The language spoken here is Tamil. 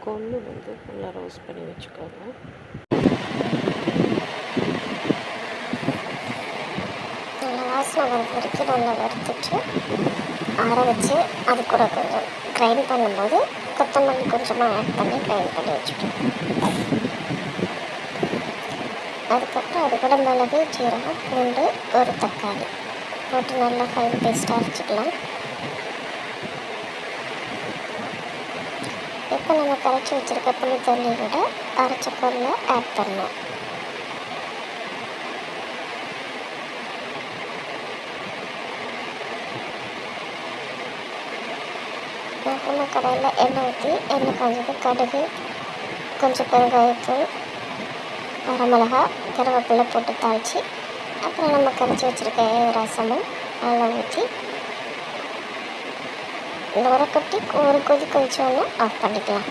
கொள்ளு வந்து நல்லா ரோஸ்ட் பண்ணி வச்சுக்கோங்க. நல்லா வாசனை வர வரைக்கும் நல்லா வறுத்துட்டு ஆற வச்சு அது கூட கொஞ்சம் கிரைண்ட் பண்ணும்போது கொத்தமல்லி கொஞ்சமாக ஆட் பண்ணி கிரைண்ட் பண்ணி வச்சுக்கணும். அதுக்கப்புறம் அது கூட மிளகு, சீரகம், பூண்டு, ஒரு தக்காளி போட்டு நல்லா ஃபைன் பேஸ்ட்டாக அரைச்சிக்கலாம். இப்போ நம்ம கரைச்சி வச்சுருக்க புளி தண்ணியோட அரைச்ச பொருளை ஆட் பண்ணணும். நம்ம கடையில் எண்ணெய் ஊற்றி எண்ணெய் காஞ்சது கடுகு, கொஞ்சம் பெருங்காயத்தூள், வரமிளகா, கருவேப்பிலை போட்டு தாளித்து அப்புறம் நம்ம கரைச்சி வச்சுருக்க ரசமும் அதில் ஊற்றி நுர கொட்டி ஒரு கொதி கொதிச்சோன்னு ஆஃப் பண்ணிக்கலாம்.